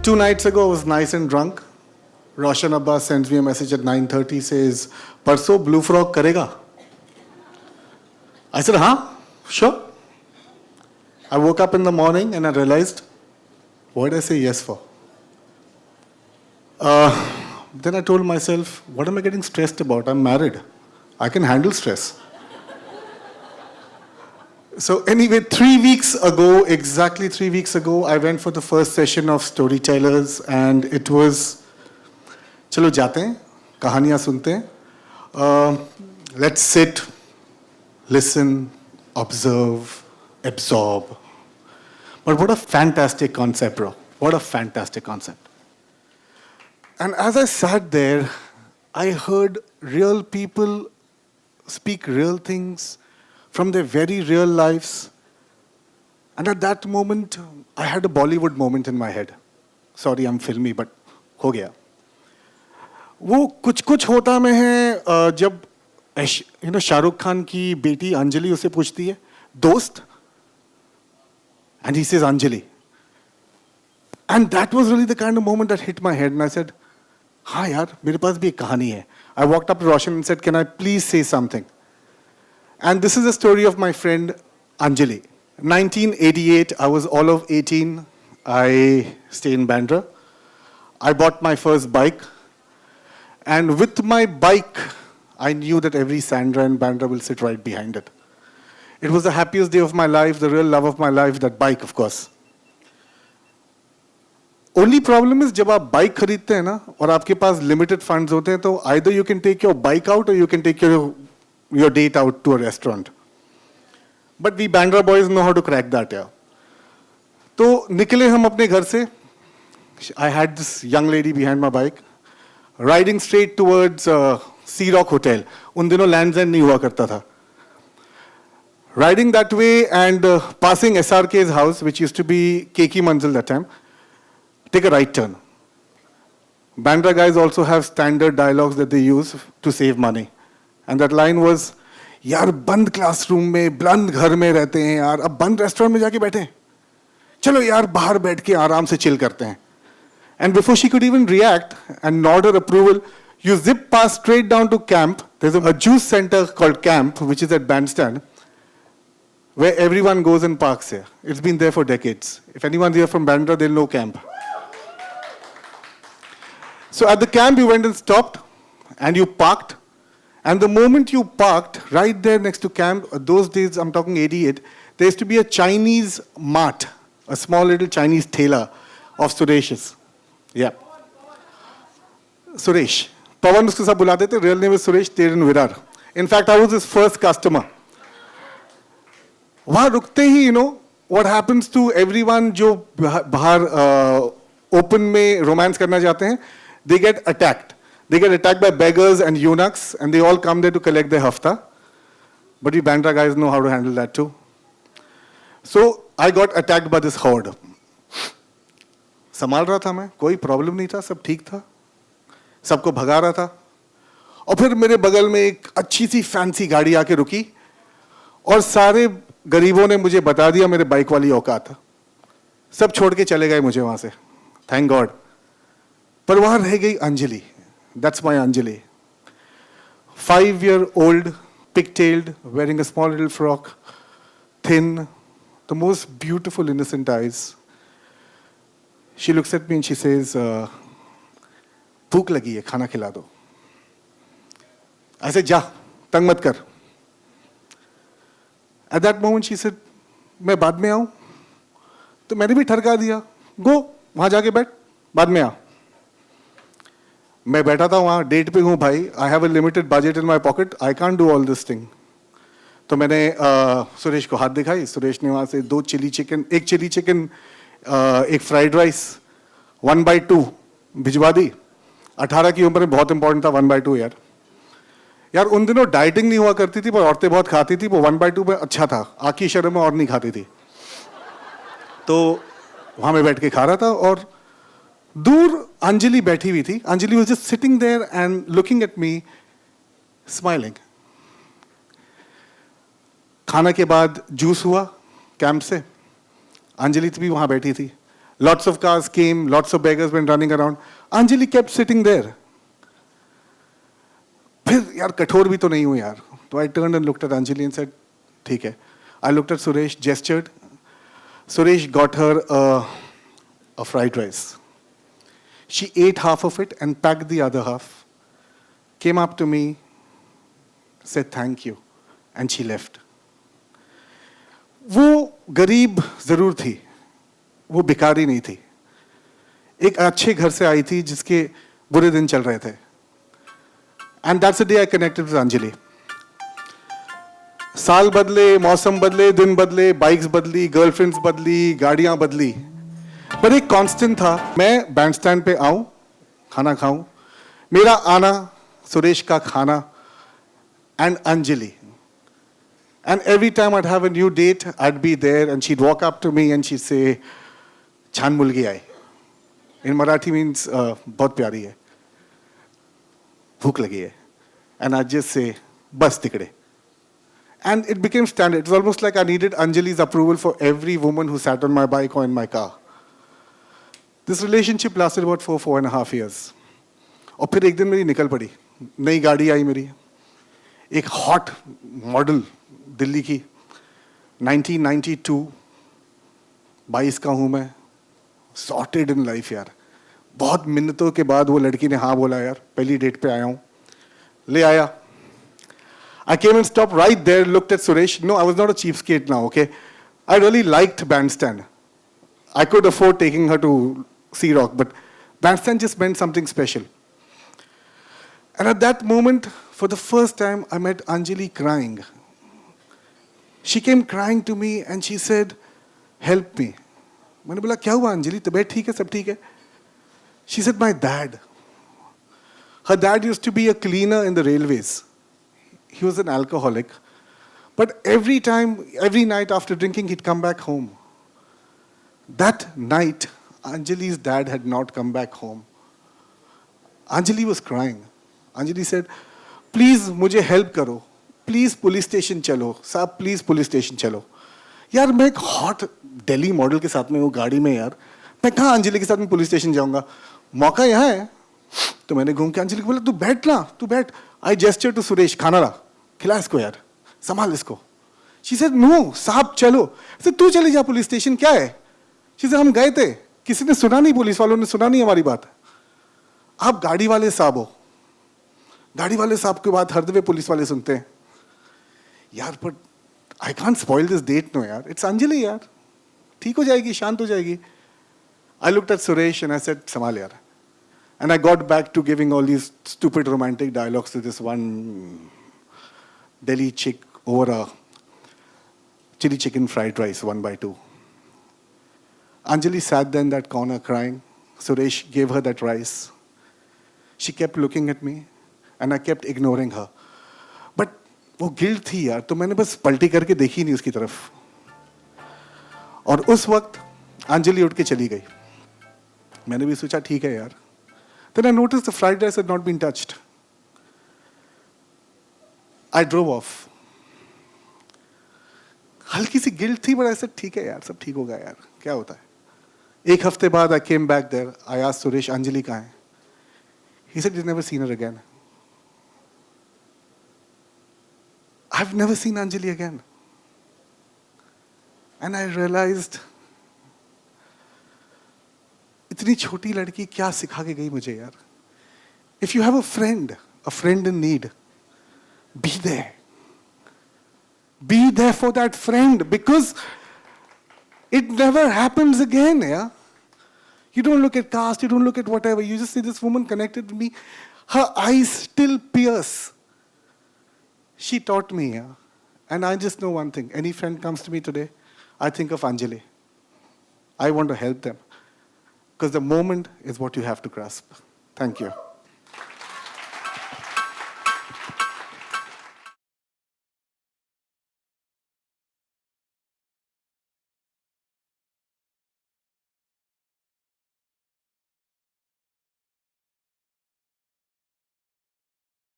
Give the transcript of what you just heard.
2 nights ago, I was nice and drunk. Roshan Abbas sends me a message at 9:30, says, "Parso Blue Frog karega?" I said, "Huh? Sure." I woke up in the morning and I realized, what did I say yes for? Then I told myself, what am I getting stressed about? I'm married. I can handle stress. So anyway, 3 weeks ago, exactly 3 weeks ago, I went for the first session of Storytellers, and it was, चलो जाते हैं, कहानियाँ सुनते हैं. Let's sit, listen, observe, absorb. But what a fantastic concept, bro. What a fantastic concept. And as I sat there, I heard real people speak real things from their very real lives. And at that moment, I had a Bollywood moment in my head. Sorry, I'm filmy, but हो गया. वो कुछ कुछ होता में है जब शाहरुख खान की बेटी अंजलि उसे पूछती है, दोस्त? And he says, Anjali. And that was really the kind of moment that hit my head. And I said, हाँ यार, मेरे पास भी एक कहानी है. I walked up to Roshan and said, can I please say something? And this is the story of my friend Anjali. 1988, I was all of 18. I stay in Bandra. I bought my first bike. And with my bike, I knew that every Sandra in Bandra will sit right behind it. It was the happiest day of my life, the real love of my life, that bike, of course. Only problem is, जब आप bike खरीदते हैं ना और आपके पास limited funds होते हैं, तो either you can take your bike out or you can take your date out to a restaurant. But we Bandra boys know how to crack that, yeah. तो निकले हम अपने घर से. I had this young lady behind my bike, riding straight towards Sea Rock Hotel. उन दिनों Lands End नहीं हुआ करता था. Riding that way and passing SRK's house, which used to be Keki Manzil that time, take a right turn. Bandra guys also have standard dialogues that they use to save money. And that line was, यार बंद classroom में, बंद घर में रहते हैं यार, अब बंद restaurant में जाके बैठे. चलो यार बाहर बैठ के आराम से chill करते हैं. And before she could even react and nod her approval, you zip past straight down to Camp. There's a juice center called Camp, which is at Bandstand, where everyone goes and parks here. It's been there for decades. If anyone's here from Bandra, they'll know Camp. So at the Camp, you went and stopped, and you parked. And the moment you parked, right there next to Camp, those days, I'm talking 88, there used to be a Chinese mart, a small little Chinese tailor of Suresh's. Yeah. Suresh. Pawan usko sab bulate the, real name is Suresh Terin Virar. In fact, I was his first customer. वहाँ रुकते ही, what happens to everyone जो बाहर open में romance करना चाहते हैं, they get attacked. They get attacked by beggars and eunuchs, and they all come there to collect their hafta. But we Bandra guys know how to handle that too. So I got attacked by this horde. संभाल रहा था मैं, कोई problem नहीं था, सब ठीक था, सबको भगा रहा था. और फिर मेरे बगल में एक अच्छी सी फैंसी गाड़ी आके रुकी और सारे गरीबों ने मुझे बता दिया मेरे बाइक वाली औकात. सब छोड़ के चले गए मुझे वहां से, थैंक गॉड. पर वहां रह गई Anjali. That's my Anjali. 5-year-old, pigtailed, wearing a small little frock, thin, the most beautiful innocent eyes. She looks at me and she says, भूख लगी है, खाना खिला दो. I said, जा, तंग मत कर. At that moment she said, मैं बाद में आऊं. तो मैंने भी ठरका दिया, गो, वहां जाके बैठ, बाद में आ. मैं बैठा था वहां, डेट पे हूं भाई. I have a limited budget in my pocket, I can't do all this thing. तो मैंने सुरेश को हाथ दिखाई. सुरेश ने वहां से 2 चिली चिकन, एक चिली चिकन, एक फ्राइड राइस 1/2 भिजवा दी. 18 की उम्र में बहुत इंपॉर्टेंट था 1/2 यार. यार उन दिनों डाइटिंग नहीं हुआ करती थी, पर औरतें बहुत खाती थी. वो 1/2 में अच्छा था, आकी शर्म में और नहीं खाती थी. तो वहां मैं बैठ के खा रहा था और दूर अंजलि बैठी हुई थी. Anjali was just sitting there and looking at me, smiling. खाना के बाद जूस हुआ कैंप से. अंजलि भी वहां बैठी थी. Lots of cars came, lots of beggars went running around. Anjali kept sitting there. फिर यार कठोर भी तो नहीं हूँ यार. So I turned and looked at Anjali and said, ठीक है. I looked at Suresh, gestured. Suresh got her a fried rice. She ate half of it and packed the other half. Came up to me, said thank you, and she left. वो गरीब जरूर थी, वो भिखारी नहीं थी. एक अच्छे घर से आई थी जिसके बुरे दिन चल रहे थे. And that's the day I connected with Anjali. साल बदले, मौसम बदले, दिन बदले, बाइक्स बदली, गर्लफ्रेंड्स बदली, गाड़ियां बदली, पर एक कांस्टेंट था. मैं बैंडस्टैंड पे आऊं, खाना खाऊं, मेरा आना, सुरेश का खाना, and Anjali. And every time I'd have a new date, I'd be there and she'd walk up to me and she'd say, "Chan mulgi aayi." In Marathi means, बहुत प्यारी है, भूख लगी है. And I'd just say, बस तिकड़े. And it became standard. It was almost like I needed Anjali's approval for every woman who sat on my bike or in my car. This relationship lasted about 4.5 years. और फिर एक दिन मेरी निकल पड़ी. नई गाड़ी आई मेरी. एक हॉट मॉडल दिल्ली की. 1992. 22 का हूँ मैं. Sorted in life यार. बहुत मिन्नतों के बाद वो लड़की ने हाँ बोला यार. पहली डेट पे आया हूँ. ले आया. I came and stopped right there, looked at Suresh. No, I was not a cheapskate now, okay? I really liked Bandstand. I could afford taking her to Sea Rock, but Bandstand just meant something special. And at that moment, for the first time, I met Anjali crying. She came crying to me and she said, "Help me." मैंने बोला क्या हुआ अंजलि, तबीयत ठीक है, सब ठीक है? She said, "My dad. Her dad used to be a cleaner in the railways. He was an alcoholic. But every night after drinking, he'd come back home. That night, Anjali's dad had not come back home. Anjali was crying. Anjali said, "Please, मुझे help करो. Please, police station चलो. साहब, please, police station चलो." यार मैं एक hot Delhi model के साथ में हूँ गाड़ी में यार. मैं कहाँ अंजलि के साथ में पुलिस स्टेशन जाऊँगा? मौका यहाँ है. तो मैंने घूम के अंजलि को बोला, "तू बैठ ना, तू बैठ." आई जेस्चर टू सुरेश, "खाना ला, खिला इसको यार, संभाल इसको." शी सेड, "नो साहब चलो." तू चले जा पुलिस स्टेशन, क्या है? शी सेड, "हम गए थे, किसी ने सुना नहीं, पुलिस वालों ने सुना नहीं हमारी बात." आप गाड़ी वाले साहब हो. गाड़ी वाले साहब की बात हर दफे पुलिस वाले सुनते हैं यार. But I can't spoil this date no यार. इट्स अंजलि यार, ठीक हो जाएगी, शांत हो जाएगी. I looked at Suresh and I said, संभाल यार. And I got back to giving all these stupid romantic dialogues to this one Delhi chick over a chili chicken fried rice, 1x2. Anjali sat there in that corner crying. Suresh gave her that rice. She kept looking at me and I kept ignoring her. But वो guilt थी यार, तो मैंने बस पलटी करके देखी नहीं उसकी तरफ. और उस वक्त अंजलि उठ के चली गई. मैंने भी सोचा ठीक है यार. Then I noticed the fried rice had not been touched. I drove off. हल्की सी गिल्ट थी, but I said ठीक है यार, सब ठीक होगा यार, क्या होता है? एक हफ्ते बाद I came back there. I asked Suresh, "Anjali कहाँ है?" He said he's never seen her again. I've never seen Anjali again. And I realized, इतनी छोटी लड़की क्या सिखा के गई मुझे यार. If you have a friend in need, be there. Be there for that friend because it never happens again, yeah. You don't look at caste, you don't look at whatever. You just see this woman connected with me. Her eyes still pierce. She taught me, yeah. And I just know one thing. Any friend comes to me today, I think of Anjali. I want to help them. Because the moment is what you have to grasp. Thank you.